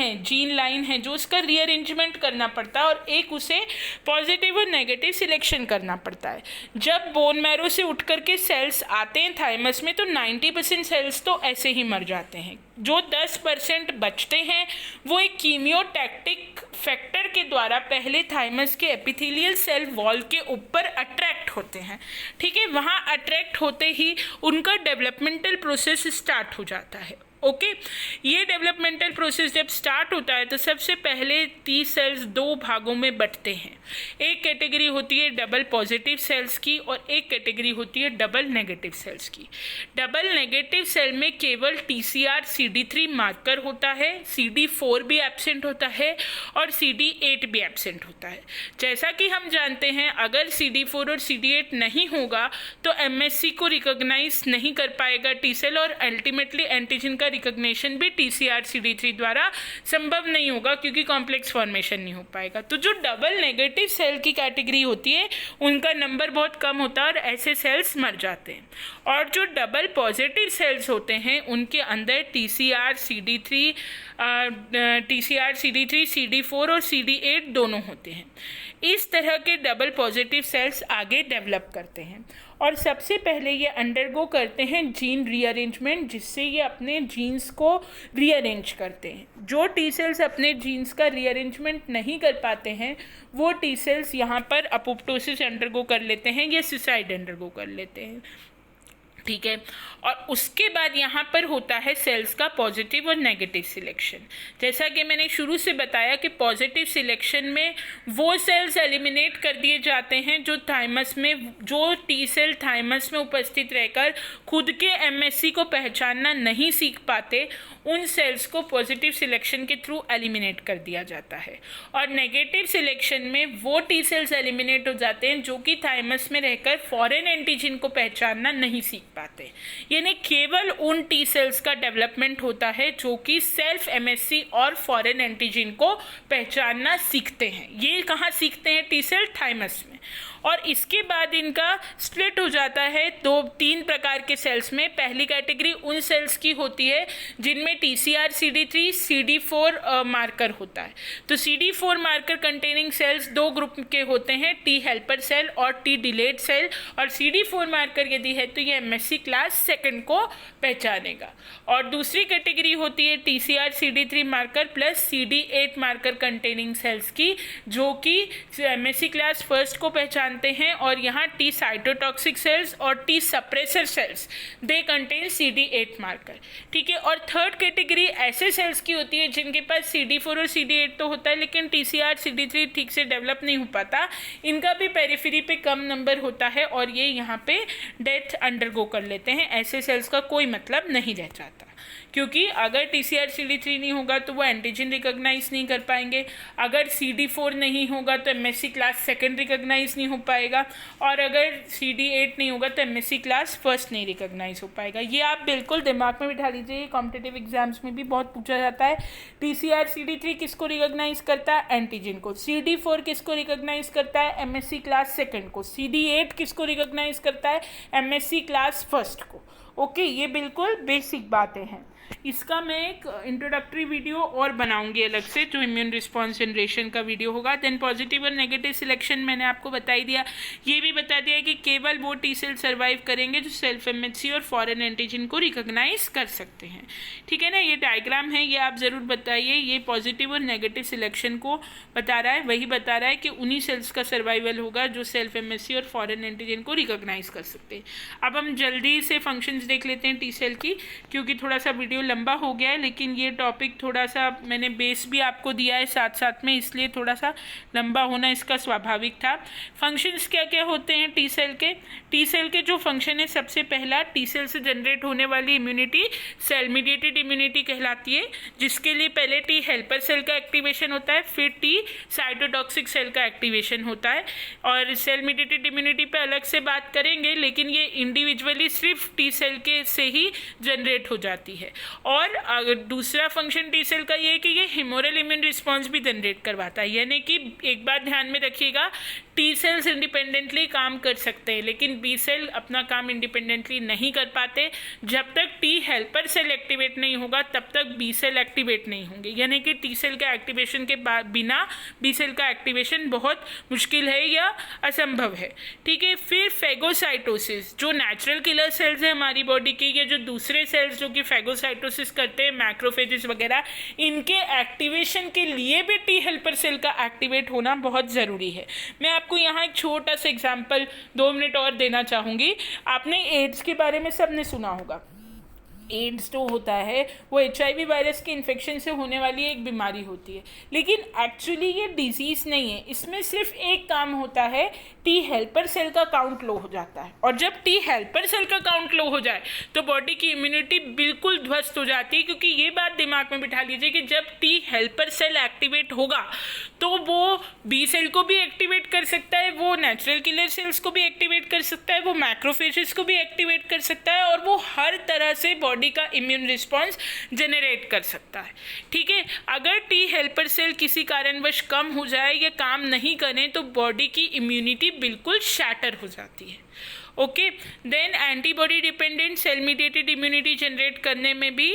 है जो उसका रीअरेंजमेंट करना पड़ता है, और एक उसे पॉजिटिव और नेगेटिव सिलेक्शन करना पड़ता है। जब बोन मैरो से उठ करके सेल्स आते हैं थाइमस में तो 90% सेल्स तो ऐसे ही मर जाते हैं। जो 10% बचते हैं वो एक कीमियोटैक्टिक फैक्टर के द्वारा पहले थाइमस के एपिथेलियल सेल वॉल के ऊपर अट्रैक्ट होते हैं, ठीक है। वहाँ अट्रैक्ट होते ही उनका डेवलपमेंटल प्रोसेस स्टार्ट हो जाता है, ओके। ये डेवलपमेंटल प्रोसेस जब स्टार्ट होता है तो सबसे पहले टी सेल्स दो भागों में बंटते हैं। एक कैटेगरी होती है डबल पॉजिटिव सेल्स की और एक कैटेगरी होती है डबल नेगेटिव सेल्स की। डबल नेगेटिव सेल में केवल TCR CD3 मार्कर होता है, CD4 भी एब्सेंट होता है और CD8 भी एब्सेंट होता है। जैसा कि हम जानते हैं अगर CD4 और CD8 नहीं होगा तो MSC को रिकॉग्नाइज नहीं कर पाएगा टी सेल, और अल्टीमेटली एंटीजन का रिकॉग्निशन भी TCR CD3 द्वारा संभव नहीं होगा क्योंकि कॉम्प्लेक्स फॉर्मेशन नहीं हो पाएगा। तो जो डबल नेगेटिव सेल की कैटेगरी होती है उनका नंबर बहुत कम होता है और ऐसे सेल्स मर जाते हैं। और जो डबल पॉजिटिव सेल्स होते हैं उनके अंदर TCR CD3 CD4 और CD8 दोनों होते हैं। इस तरह के डबल पॉजिटिव सेल्स आगे डेवलप करते हैं और सबसे पहले ये अंडरगो करते हैं जीन रीअरेंजमेंट, जिससे ये अपने जीन्स को रीअरेंज करते हैं। जो टी सेल्स अपने जीन्स का रीअरेंजमेंट नहीं कर पाते हैं वो टी सेल्स यहाँ पर अपोप्टोसिस अंडरगो कर लेते हैं या सुसाइड अंडरगो कर लेते हैं, ठीक है। और उसके बाद यहाँ पर होता है सेल्स का पॉजिटिव और नेगेटिव सिलेक्शन। जैसा कि मैंने शुरू से बताया कि पॉजिटिव सिलेक्शन में वो सेल्स एलिमिनेट कर दिए जाते हैं जो थाइमस में, जो टी सेल थाइमस में उपस्थित रहकर खुद के MSC को पहचानना नहीं सीख पाते, उन सेल्स को पॉजिटिव सिलेक्शन के थ्रू एलिमिनेट कर दिया जाता है। और नेगेटिव सिलेक्शन में वो टी सेल्स एलिमिनेट हो जाते हैं जो कि थाइमस में रहकर फॉरेन एंटीजन को पहचानना नहीं सीख पाते। यानी केवल उन टी सेल्स का डेवलपमेंट होता है जो कि सेल्फ MSC और फॉरेन एंटीजन को पहचानना सीखते हैं। ये कहाँ सीखते हैं टी सेल? थाइमस में। और इसके बाद इनका स्प्लिट हो जाता है दो तीन प्रकार के सेल्स में। पहली कैटेगरी उन सेल्स की होती है जिनमें TCR CD3 CD4 मार्कर होता है। तो CD4 मार्कर कंटेनिंग सेल्स दो ग्रुप के होते हैं, T हेल्पर सेल और T डिलेड सेल, और CD4 मार्कर यदि है तो ये MSC क्लास सेकंड को पहचानेगा। और दूसरी कैटेगरी होती है TCR CD3 marker plus CD8 marker containing cells की, जो कि MSC क्लास फर्स्ट को पहचानते हैं, और यहाँ T साइटोटॉक्सिक सेल्स और T suppressor cells they contain CD8 marker. ठीक है। और थर्ड कैटेगरी ऐसे सेल्स की होती है जिनके पास CD4 और CD8 तो होता है लेकिन TCR CD3 ठीक से डेवलप नहीं हो पाता, इनका भी पेरिफेरी पे कम नंबर होता है और ये यहाँ पे डेथ अंडरगो कर लेते हैं। ऐसे सेल्स का कोई मतलब नहीं रह जाता, क्योंकि अगर TCR CD3 नहीं होगा तो वो एंटीजन रिकॉग्नाइज नहीं कर पाएंगे, अगर CD4 नहीं होगा तो MSC क्लास सेकंड रिकॉग्नाइज नहीं हो पाएगा, और अगर CD8 नहीं होगा तो MSC क्लास फर्स्ट नहीं रिकॉग्नाइज हो पाएगा। ये आप बिल्कुल दिमाग में बिठा लीजिए, कॉम्पिटिटिव एग्जाम्स में भी बहुत पूछा जाता है। TCR CD3 किसको रिकॉग्नाइज करता है? एंटीजन को। CD4 किसको रिकॉग्नाइज करता है? MSC क्लास सेकंड को। CD8 किसको रिकॉग्नाइज करता है? MSC क्लास फर्स्ट को। ओके, ये बिल्कुल बेसिक बातें हैं। इसका मैं एक इंट्रोडक्टरी वीडियो और बनाऊंगी अलग से, जो इम्यून रिस्पॉन्स जनरेशन का वीडियो होगा। देन पॉजिटिव और नेगेटिव सिलेक्शन मैंने आपको बता ही दिया। ये भी बता दिया कि केवल वो टी सेल सर्वाइव करेंगे जो सेल्फ MHC और फॉरेन एंटीजन को रिकॉग्नाइज कर सकते हैं। ठीक है ना। ये डायग्राम है, ये आप ज़रूर बताइए। ये पॉजिटिव और नेगेटिव सिलेक्शन को बता रहा है, वही बता रहा है कि उन्हीं सेल्स का सर्वाइवल होगा जो सेल्फ MHC और फॉरेन एंटीजन को रिकॉग्नाइज कर सकते हैं। अब हम जल्दी से फंक्शंस देख लेते हैं टी सेल की, क्योंकि थोड़ा सा वीडियो लंबा हो गया है, लेकिन ये टॉपिक थोड़ा सा मैंने बेस भी आपको दिया है साथ साथ में, इसलिए थोड़ा सा लंबा होना इसका स्वाभाविक था। फंक्शंस क्या क्या होते हैं टी सेल के? टी सेल के जो फंक्शन है, सबसे पहला टी सेल से जनरेट होने वाली इम्यूनिटी सेल मीडिएटेड इम्यूनिटी कहलाती है, जिसके लिए पहले टी हेल्पर सेल का एक्टिवेशन होता है, फिर टी साइटोटॉक्सिक सेल का एक्टिवेशन होता है। और सेल मीडिएटेड इम्यूनिटी पे अलग से बात करेंगे, लेकिन ये इंडिविजुअली सिर्फ टी सेल के से ही जनरेट हो जाती है। और अगर दूसरा फंक्शन टी सेल का ये है कि ये ह्यूमोरल इम्यून रिस्पॉन्स भी जनरेट करवाता है। यानी कि एक बात ध्यान में रखिएगा, टी सेल्स इंडिपेंडेंटली काम कर सकते हैं, लेकिन बी सेल अपना काम इंडिपेंडेंटली नहीं कर पाते। जब तक टी हेल्पर सेल एक्टिवेट नहीं होगा तब तक बी सेल एक्टिवेट नहीं होंगे। यानी कि टी सेल के एक्टिवेशन के बिना बी सेल का एक्टिवेशन बहुत मुश्किल है या असंभव है। ठीक है। फिर फेगोसाइटोसिस, जो नेचुरल किलर सेल्स है हमारी बॉडी की, या जो दूसरे सेल्स जो कि फेगोसाइटोसिस करते हैं, मैक्रोफेजेस वगैरह, इनके एक्टिवेशन के लिए भी टी हेल्पर सेल का एक्टिवेट होना बहुत ज़रूरी है। मैं आपको यहाँ एक छोटा सा एग्जाम्पल 2 मिनट और देना चाहूँगी। आपने एड्स के बारे में सबने सुना होगा। एड्स जो होता है वो HIV वायरस के इन्फेक्शन से होने वाली एक बीमारी होती है, लेकिन एक्चुअली ये डिजीज़ नहीं है। इसमें सिर्फ एक काम होता है, टी हेल्पर सेल का काउंट लो हो जाता है, और जब टी हेल्पर सेल का काउंट लो हो जाए तो बॉडी की इम्यूनिटी बिल्कुल ध्वस्त हो जाती है। क्योंकि ये बात दिमाग में बिठा लीजिए कि जब टी हेल्पर सेल एक्टिवेट होगा तो वो बी सेल को भी एक्टिवेट कर सकता है, वो नेचुरल किलर सेल्स को भी एक्टिवेट कर सकता है, वो मैक्रोफेजेस को भी एक्टिवेट कर सकता है, और वो हर तरह से बॉडी का इम्यून रिस्पॉन्स जनरेट कर सकता है। ठीक है। अगर टी हेल्पर सेल किसी कारणवश कम हो जाए या काम नहीं करें तो बॉडी की इम्यूनिटी बिल्कुल शैटर हो जाती है। Okay. Then antibody dependent cell mediated immunity generate करने में भी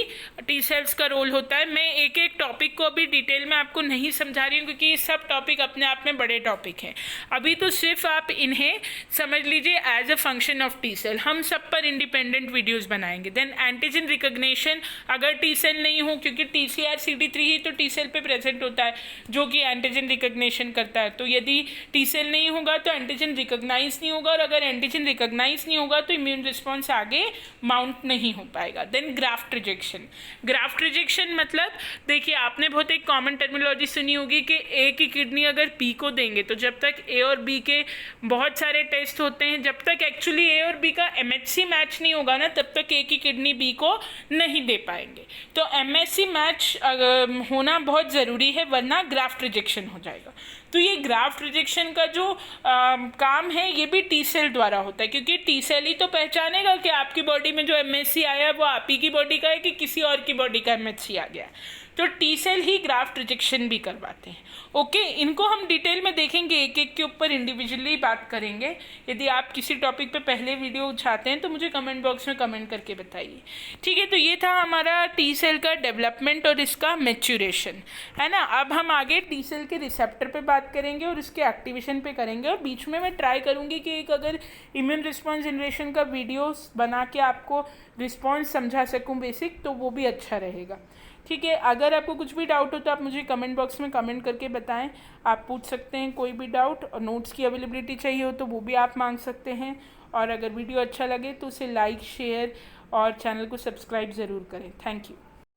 टी सेल्स का रोल होता है। मैं एक एक टॉपिक को अभी डिटेल में आपको नहीं समझा रही हूँ, क्योंकि ये सब टॉपिक अपने आप में बड़े टॉपिक हैं। अभी तो सिर्फ आप इन्हें समझ लीजिए as a function of T cell. हम सब पर इंडिपेंडेंट वीडियोज़ बनाएंगे। देन एंटीजन रिकग्निशन, अगर टी सेल नहीं हो, क्योंकि TCR CD3 ही तो टी सेल पे प्रेजेंट होता है जो कि एंटीजन रिकग्निशन करता है, तो यदि टी सेल नहीं होगा तो एंटीजन रिकग्नाइज नहीं होगा, और अगर एंटीजन रिकग्नाइज नहीं होगा तो इम्यून रिस्पॉन्स आगे माउंट नहीं हो पाएगा। Then graft rejection. Graft rejection मतलब, देखिए आपने बहुत एक कॉमन टर्मिनोलॉजी सुनी होगी कि ए की किडनी अगर बी को देंगे तो जब तक ए और बी के बहुत सारे टेस्ट होते हैं, जब तक एक्चुअली ए और बी का MHC मैच नहीं होगा ना, तब तक ए की किडनी बी को नहीं दे पाएंगे। तो MHC मैच होना बहुत ज़रूरी है, वरना ग्राफ्ट रिजेक्शन हो जाएगा। तो ये ग्राफ्ट रिजेक्शन का जो काम है ये भी टी सेल द्वारा होता है, क्योंकि टी सेल ही तो पहचानेगा कि आपकी बॉडी में जो MHC आया वो आप ही की बॉडी का है कि किसी और की बॉडी का MHC आ गया। जो टी सेल ही ग्राफ्ट रिजेक्शन भी करवाते हैं। ओके, इनको हम डिटेल में देखेंगे, एक एक के ऊपर इंडिविजुअली बात करेंगे। यदि आप किसी टॉपिक पे पहले वीडियो चाहते हैं तो मुझे कमेंट बॉक्स में कमेंट करके बताइए। ठीक है, तो ये था हमारा टी सेल का डेवलपमेंट और इसका मैच्योरेशन, है ना। अब हम आगे टी सेल के रिसेप्टर पे बात करेंगे और इसके एक्टिवेशन पे करेंगे, और बीच में मैं ट्राई करूँगी कि एक अगर इम्यून रिस्पॉन्स जनरेशन का वीडियो बना के आपको रिस्पॉन्स समझा सकूँ बेसिक, तो वो भी अच्छा रहेगा। ठीक है, अगर आपको कुछ भी डाउट हो तो आप मुझे कमेंट बॉक्स में कमेंट करके बताएं। आप पूछ सकते हैं कोई भी डाउट, और नोट्स की अवेलेबिलिटी चाहिए हो तो वो भी आप मांग सकते हैं। और अगर वीडियो अच्छा लगे तो उसे लाइक, शेयर और चैनल को सब्सक्राइब ज़रूर करें। Thank you.